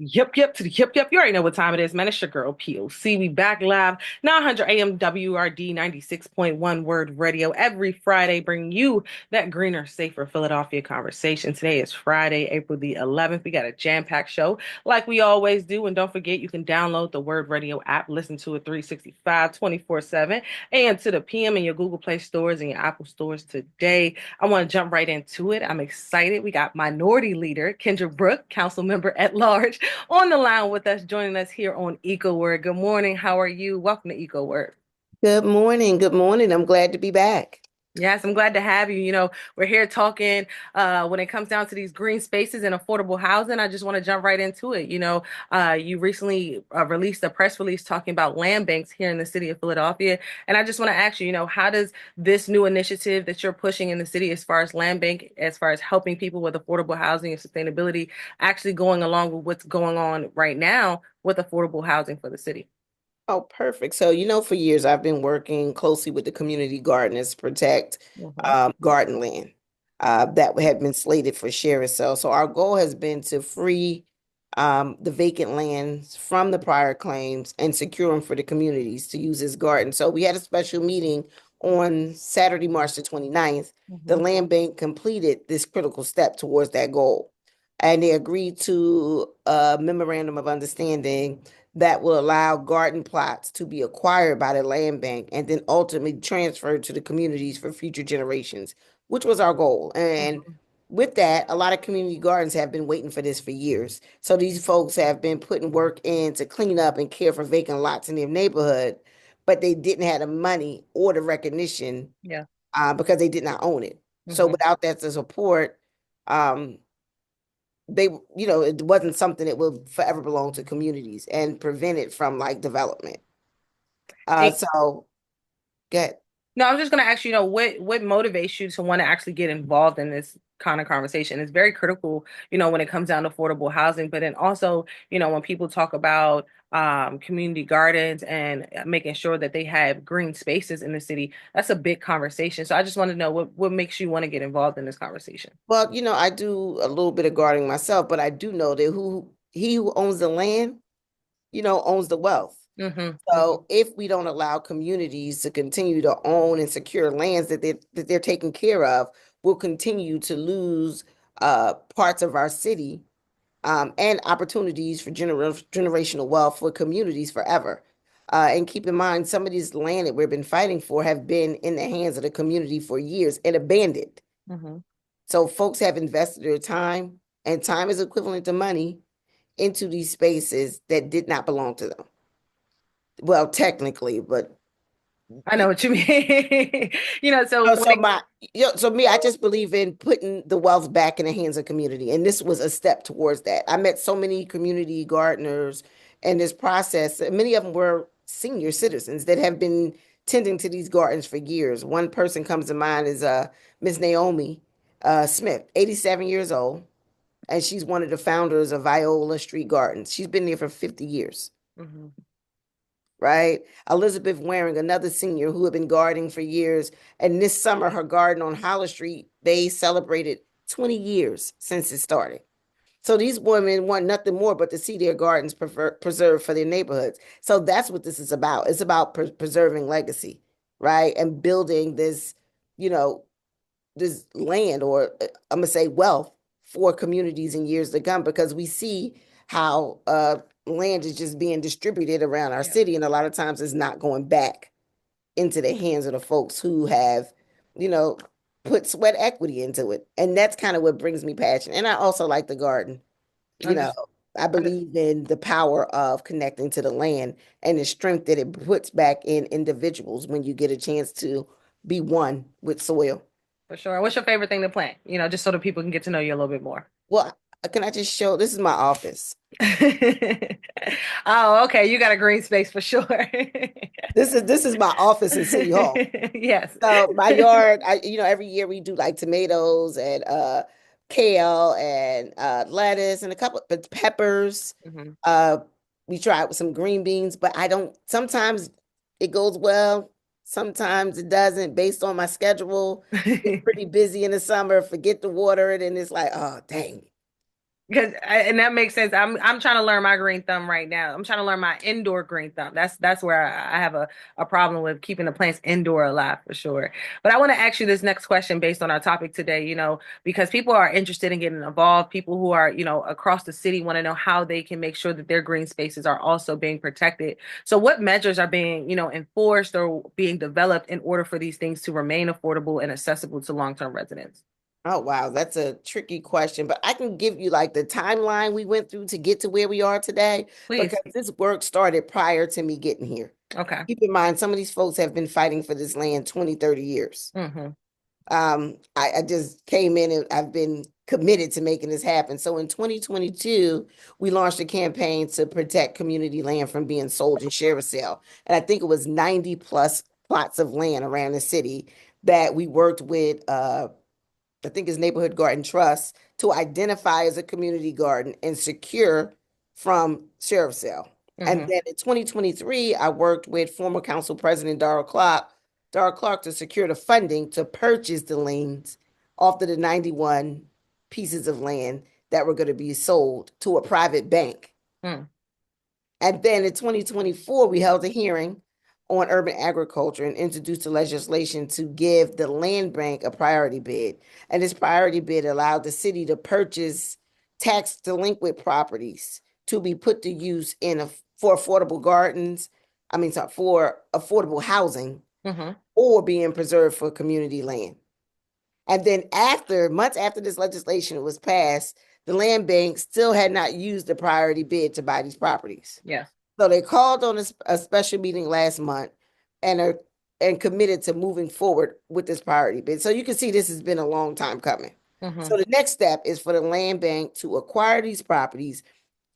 Yep, to the yep. You already know what time it is, man. It's your girl POC. We back live 900 AM WRD 96.1 Word Radio every Friday, bringing you that greener, safer Philadelphia conversation. Today is Friday, April the 11th. We got a jam-packed show like we always do. And don't forget, you can download the Word Radio app, listen to it 365, 24/7, and to the PM in your Google Play stores and your Apple stores today. I want to jump right into it. I'm excited. We got Minority Leader Kendra Brooks, Councilmember at Large, on the line with us, joining us here on ECO WURD. Good morning. How are you? Welcome to ECO WURD. Good morning. Good morning. I'm glad to be back. Yes, I'm glad to have you. We're here talking when it comes down to these green spaces and affordable housing. I just want to jump right into it. You recently released a press release talking about land banks here in the city of Philadelphia. And I just want to ask you, how does this new initiative that you're pushing in the city as far as land bank, as far as helping people with affordable housing and sustainability, actually going along with what's going on right now with affordable housing for the city? Oh, perfect. So, for years I've been working closely with the community gardeners to protect Mhm. garden land that had been slated for share and sale. So, our goal has been to free the vacant lands from the prior claims and secure them for the communities to use as garden. So, we had a special meeting on Saturday, March the 29th. The Mhm. land bank completed this critical step towards that goal. And they agreed to a memorandum of understanding that will allow garden plots to be acquired by the land bank and then ultimately transferred to the communities for future generations, which was our goal. And Mhm. with that, a lot of community gardens have been waiting for this for years. So these folks have been putting work in to clean up and care for vacant lots in their neighborhood, but they didn't have the money or the recognition Yeah. because they did not own it. So Mhm. without that support, um, it wasn't something that will forever belong to communities and prevent it from like development. So good. No, I'm just going to ask you, what motivates you to want to actually get involved in this kind of conversation? It's very critical, when it comes down to affordable housing, but then also, when people talk about community gardens and making sure that they have green spaces in the city, that's a big conversation. So I just want to know what makes you want to get involved in this conversation. Well, I do a little bit of gardening myself, but I do know that who owns the land, owns the wealth. Hmm. So if we don't allow communities to continue to own and secure lands that they're taking care of, we'll continue to lose parts of our city and opportunities for generational wealth for communities forever. And keep in mind, some of these land that we've been fighting for have been in the hands of the community for years and abandoned. Hmm. So folks have invested their time, and time is equivalent to money, into these spaces that did not belong to them. Well, technically, but I know what you mean. So Oh, when so it, my, so me, I just believe in putting the wealth back in the hands of community, and this was a step towards that. I met so many community gardeners in this process. And many of them were senior citizens that have been tending to these gardens for years. One person comes to mind is Miss Naomi Smith, 87 years old, and she's one of the founders of Viola Street Gardens. She's been there for 50 years. Mhm. Right? Elizabeth Waring, another senior who had been gardening for years. And this summer, her garden on Hollis Street, they celebrated 20 years since it started. So these women want nothing more but to see their gardens preserved for their neighborhoods. So that's what this is about. It's about preserving legacy, right? And building you know, this land, or I'm gonna say wealth, for communities in years to come, because we see how land is just being distributed around our Yeah. city, and a lot of times it's not going back into the hands of the folks who have, you know, put sweat equity into it. And that's kind of what brings me passion. And I also like the garden. You know, Understood. I believe in the power of connecting to the land and the strength that it puts back in individuals when you get a chance to be one with soil. For sure. What's your favorite thing to plant? Just so that people can get to know you a little bit more. Well, can I just show? This is my office. Oh, okay. You got a green space for sure. This is my office in City Hall. Yes. So my yard, every year we do like tomatoes and kale and lettuce and a couple of peppers. Mhm. Uh, we try it with some green beans, but I don't. Sometimes it goes well, sometimes it doesn't, based on my schedule. Get pretty busy in the summer, forget to water it, and it's like, oh dang. And that makes sense. I'm trying to learn my green thumb right now. I'm trying to learn my indoor green thumb. That's where I have a problem with keeping the plants indoor alive for sure. But I want to ask you this next question based on our topic today, because people are interested in getting involved. People who are, across the city want to know how they can make sure that their green spaces are also being protected. So what measures are being, enforced or being developed in order for these things to remain affordable and accessible to long-term residents? Oh, wow. That's a tricky question, but I can give you like the timeline we went through to get to where we are today because Please. this work started prior to me getting here. Okay. Keep in mind, some of these folks have been fighting for this land 20, 30 years. Mm-hmm. I just came in and I've been committed to making this happen. So in 2022, we launched a campaign to protect community land from being sold and share a sale. And I think it was 90 plus plots of land around the city that we worked with I think it's Neighborhood Garden Trust, to identify as a community garden and secure from sheriff sale. And Mm-hmm. then in 2023, I worked with former council president Darrell Clark to secure the funding to purchase the lanes off of the 91 pieces of land that were going to be sold to a private bank. Mm. And then in 2024, we held a hearing on urban agriculture and introduced the legislation to give the land bank a priority bid. And this priority bid allowed the city to purchase tax delinquent properties to be put to use for affordable gardens. Sorry, for affordable housing Mm-hmm. or being preserved for community land. And then months after this legislation was passed, the land bank still had not used the priority bid to buy these properties. Yes. So they called on a special meeting last month and are and committed to moving forward with this priority bid. So you can see this has been a long time coming. Mm-hmm. So the next step is for the land bank to acquire these properties,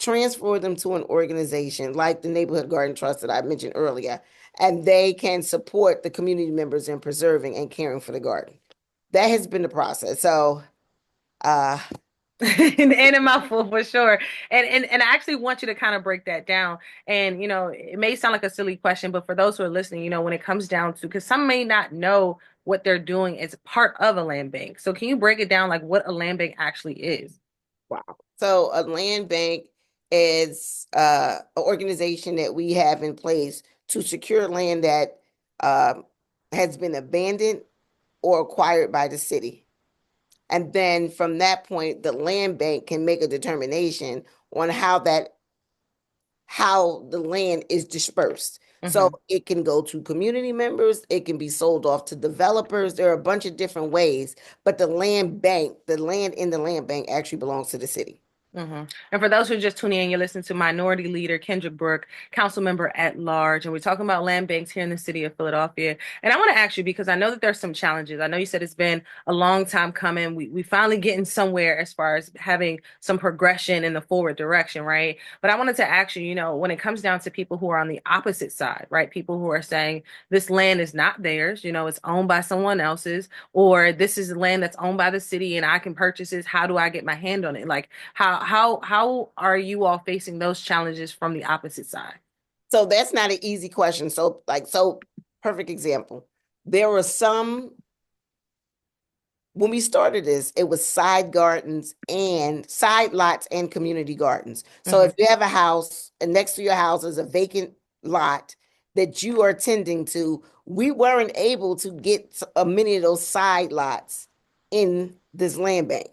transfer them to an organization like the Neighborhood Garden Trust that I mentioned earlier, and they can support the community members in preserving and caring for the garden. That has been the process. So uh And a mouthful for sure. And I actually want you to kind of break that down. And it may sound like a silly question, but for those who are listening, when it comes down to, because some may not know what they're doing as part of a land bank. So can you break it down like what a land bank actually is? wow. So a land bank is an organization that we have in place to secure land that has been abandoned or acquired by the city. And then from that point, the land bank can make a determination on how the land is dispersed. So Mm-hmm. it can go to community members, it can be sold off to developers. There are a bunch of different ways, but the land in the land bank actually belongs to the city. Mm-hmm. And for those who are just tuning in, you're listening to Minority Leader Kendra Brooks, Councilmember at Large, and we're talking about land banks here in the city of Philadelphia. And I want to ask you because I know that there's some challenges. I know you said it's been a long time coming. We finally getting somewhere as far as having some progression in the forward direction, right? But I wanted to ask you, when it comes down to people who are on the opposite side, right? People who are saying this land is not theirs, it's owned by someone else's, or this is land that's owned by the city and I can purchase this. How do I get my hand on it? Like how are you all facing those challenges from the opposite side? So that's not an easy question. So perfect example. There were some when we started this, it was side lots and community gardens. So Hmm. if you have a house and next to your house is a vacant lot that you are tending to, we weren't able to get many of those side lots in this land bank.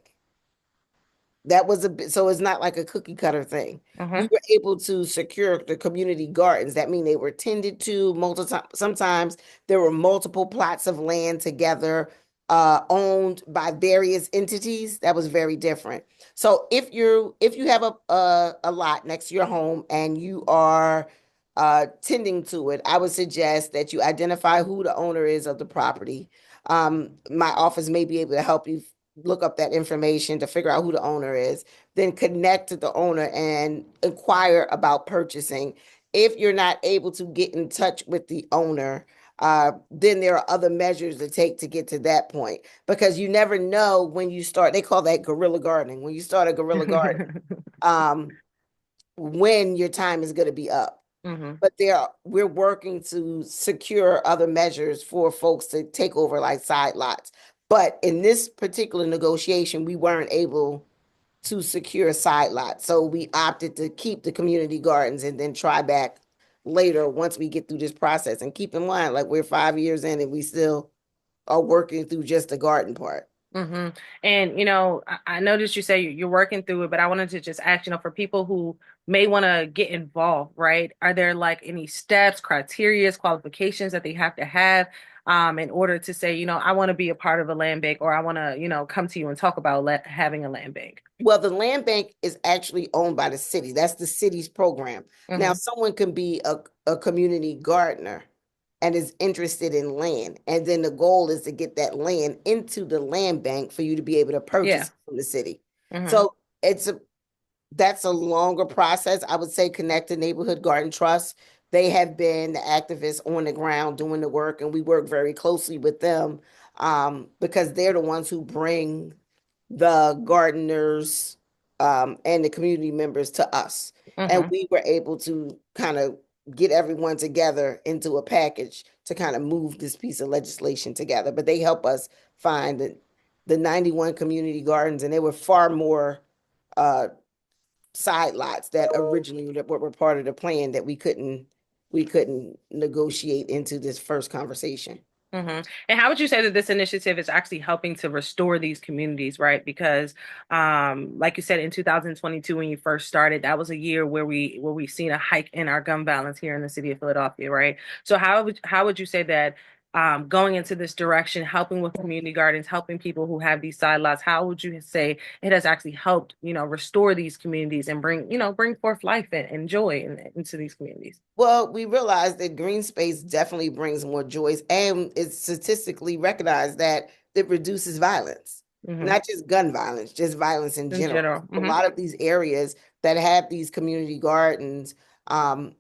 That was a bit, so it's not like a cookie cutter thing. We Hmm. were able to secure the community gardens. That mean they were tended to multiple, sometimes there were multiple plots of land together, owned by various entities. That was very different. So if you have a lot next to your home and you are tending to it, I would suggest that you identify who the owner is of the property. My office may be able to help you look up that information to figure out who the owner is, then connect to the owner and inquire about purchasing. If you're not able to get in touch with the owner, then there are other measures to take to get to that point because you never know when you start. They call that guerrilla gardening. When you start a guerrilla garden, um, when your time is going to be up. Hmm. But we're working to secure other measures for folks to take over like side lots. But in this particular negotiation, we weren't able to secure side lots. So we opted to keep the community gardens and then try back later once we get through this process. And keep in mind, like we're 5 years in and we still are working through just the garden part. Mm-hmm. And I noticed you say you're working through it, but I wanted to just ask, for people who may want to get involved, right? Are there like any steps, criterias, qualifications that they have to have in order to say, I want to be a part of a land bank, or I want to, come to you and talk about having a land bank? Well, the land bank is actually owned by the city. That's the city's program. Now, Mm-hmm. someone can be a community gardener and is interested in land. And then the goal is to get that land into the land bank for you to be able to purchase Yeah. it from the city. Mm-hmm. So that's a longer process. I would say Connect the Neighborhood Garden Trust. They have been the activists on the ground doing the work, and we work very closely with them because they're the ones who bring the gardeners and the community members to us. And Mm-hmm. we were able to kind of get everyone together into a package to kind of move this piece of legislation together. But they help us find the 91 community gardens, and there were far more uh, side lots that originally were part of the plan that we couldn't negotiate into this first conversation. Mm-hmm. And how would you say that this initiative is actually helping to restore these communities, right? Because, like you said, in 2022, when you first started, that was a year where we've seen a hike in our gun violence here in the city of Philadelphia, right? So how would you say that going into this direction, helping with community gardens, helping people who have these side lots, how would you say it has actually helped, restore these communities and bring forth life and joy into these communities? Well, we realized that green space definitely brings more joys, and it's statistically recognized that it reduces violence, Mm-hmm. not just gun violence, just violence in In general. general. A Mm-hmm. lot of these areas that have these community gardens, um,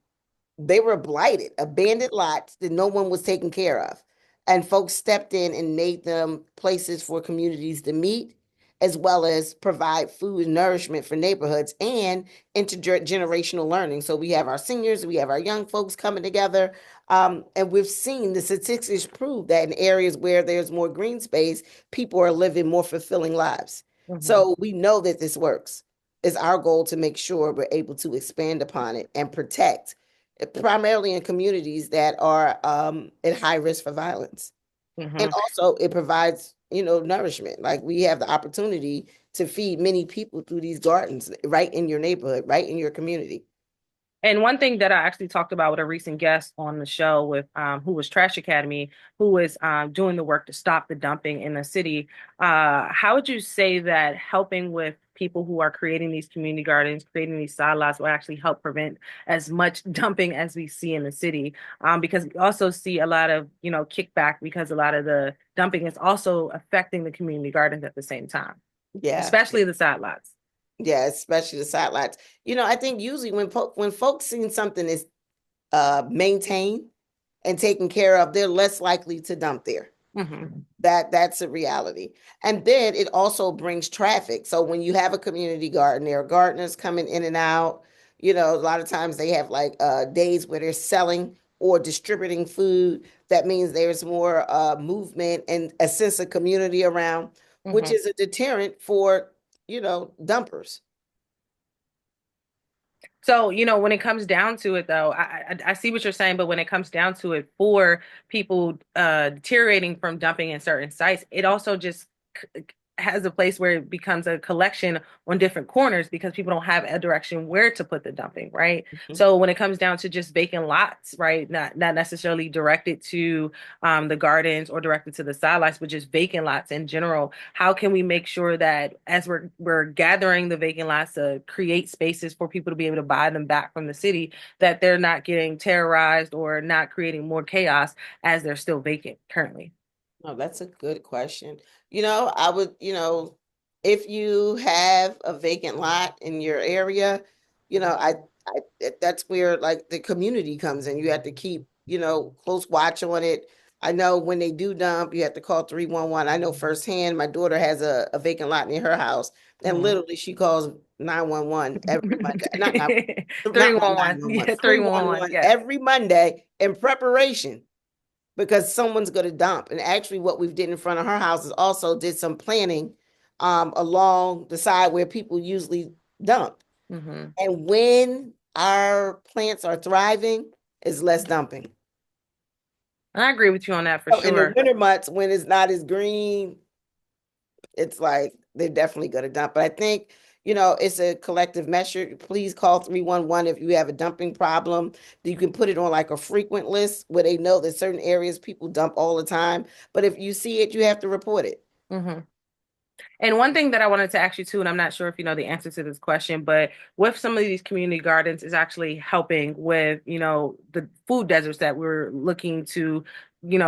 they were blighted, abandoned lots that no one was taking care of. And folks stepped in and made them places for communities to meet, as well as provide food and nourishment for neighborhoods and intergenerational learning. So we have our seniors, we have our young folks coming together. And we've seen the statistics prove that in areas where there's more green space, people are living more fulfilling lives. Mm-hmm. So we know that this works. It's our goal to make sure we're able to expand upon it and protect primarily in communities that are at high risk for violence. And Mm-hmm. also it provides, nourishment. Like we have the opportunity to feed many people through these gardens right in your neighborhood, right in your community. And one thing that I actually talked about with a recent guest on the show with who was Trash Academy, who is doing the work to stop the dumping in the city. How would you say that helping with people who are creating these community gardens, creating these side lots will actually help prevent as much dumping as we see in the city? Because we also see a lot of, kickback because a lot of the dumping is also affecting the community gardens at the same time, Yeah. especially the side lots. Yeah, especially the sidelights. I think usually when folks see something is maintained and taken care of, they're less likely to dump there. Mm-hmm. That's a reality. And then it also brings traffic. So when you have a community garden, there are gardeners coming in and out. A lot of times they have like days where they're selling or distributing food. That means there's more movement and a sense of community around, which Mm-hmm. is a deterrent for, dumpers. So, when it comes down to it, though, I see what you're saying, but when it comes down to it, for people deteriorating from dumping in certain sites, it also just has a place where it becomes a collection on different corners because people don't have a direction where to put the dumping, right? Mhm. So when it comes down to just vacant lots, right, not necessarily directed to the gardens or directed to the sidelights, but just vacant lots in general, how can we make sure that as we're gathering the vacant lots to create spaces for people to be able to buy them back from the city, that they're not getting terrorized or not creating more chaos as they're still vacant currently? Oh, that's a good question. I would, if you have a vacant lot in your area, that's where like the community comes in. You have to keep, close watch on it. I know when they do dump, you have to call 311. I know firsthand, my daughter has a vacant lot near her house, and Mhm. literally she calls 911 every Monday. Not my 311. 911, Yeah, 311. 311 Yes. every Monday in preparation because someone's going to dump. And actually, what we did in front of her house is also did some planning along the side where people usually dump. Hmm. And when our plants are thriving, it's less dumping. I agree with you on that for So in the sure. winter months, when it's not as green, it's like they're definitely going to dump. But I think, it's a collective measure. Please call 311 if you have a dumping problem. You can put it on like a frequent list where they know that certain areas people dump all the time. But if you see it, you have to report it. Hmm. And one thing that I wanted to ask you too, and I'm not sure if you know the answer to this question, but with some of these community gardens is actually helping with, the food deserts that we're looking to,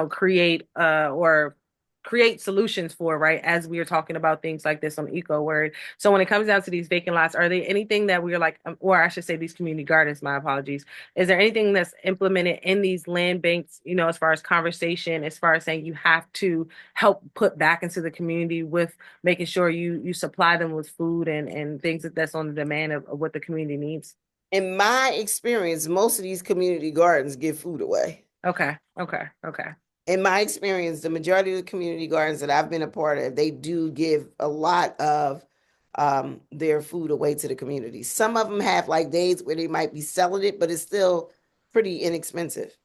create or create solutions for, right? As we are talking about things like this on Eco Word. So when it comes down to these vacant lots, are there anything that we're like, or I should say these community gardens, my apologies. Is there anything that's implemented in these land banks, as far as conversation, as far as saying you have to help put back into the community with making sure you supply them with food and things that's on the demand of what the community needs. In my experience, most of these community gardens give food away. Okay, okay, okay. In my experience, the majority of the community gardens that I've been a part of, they do give a lot of their food away to the community. Some of them have like days where they might be selling it, but it's still pretty inexpensive.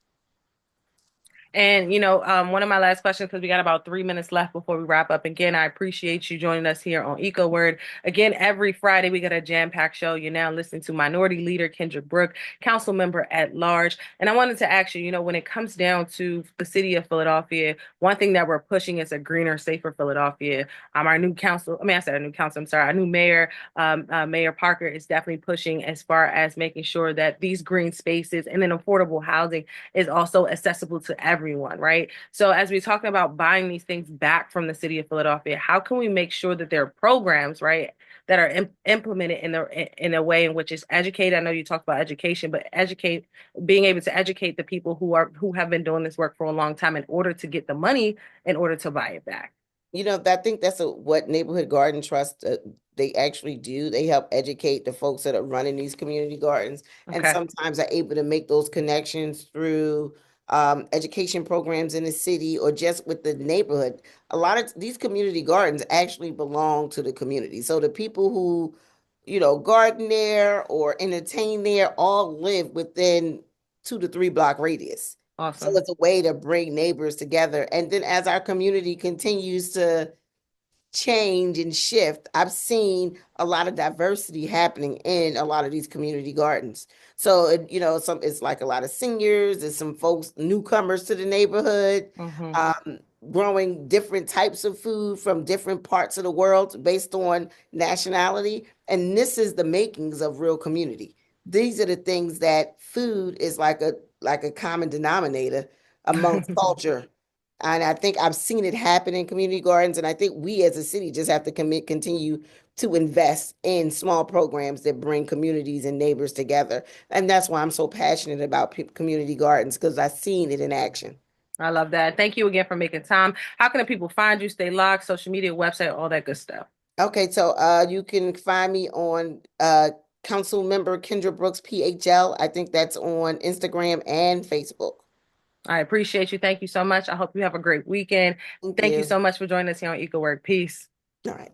And one of my last questions, because we got about 3 minutes left before we wrap up. Again, I appreciate you joining us here on Eco Word. Again, every Friday we got a jam-packed show. You're now listening to Minority Leader Kendra Brooks, Councilmember at Large. And I wanted to ask you, when it comes down to the city of Philadelphia, one thing that we're pushing is a greener, safer Philadelphia. Our new council, I mean, I said a new council, I'm sorry, our new mayor, Mayor Parker is definitely pushing as far as making sure that these green spaces and then affordable housing is also accessible to everyone, right? So as we're talking about buying these things back from the city of Philadelphia, how can we make sure that there are programs, right, that are implemented in a way in which is educated? I know you talked about education, but being able to educate the people who have been doing this work for a long time in order to get the money in order to buy it back. I think that's what Neighborhood Garden Trust, they actually do. They help educate the folks that are running these community gardens, and Okay. sometimes are able to make those connections through education programs in the city or just with the neighborhood. A lot of these community gardens actually belong to the community. So the people who, garden there or entertain there all live within 2 to 3 block radius. So Awesome. it's a way to bring neighbors together. And then as our community continues to change and shift, I've seen a lot of diversity happening in a lot of these community gardens. So, it's like a lot of seniors, there's some folks, newcomers to the neighborhood, Hmm. um, growing different types of food from different parts of the world based on nationality. And this is the makings of real community. These are the things that food is like a common denominator amongst culture. And I think I've seen it happen in community gardens. And I think we as a city just have to continue to invest in small programs that bring communities and neighbors together. And that's why I'm so passionate about community gardens, because I've seen it in action. I love that. Thank you again for making time. How can the people find you, stay logged, social media, website, all that good stuff? Okay, so you can find me on Council Member Kendra Brooks, PHL. I think that's on Instagram and Facebook. I appreciate you. Thank you so much. I hope you have a great weekend. Thank Thank you you. so much for joining us here on Eco Work. Peace. All right.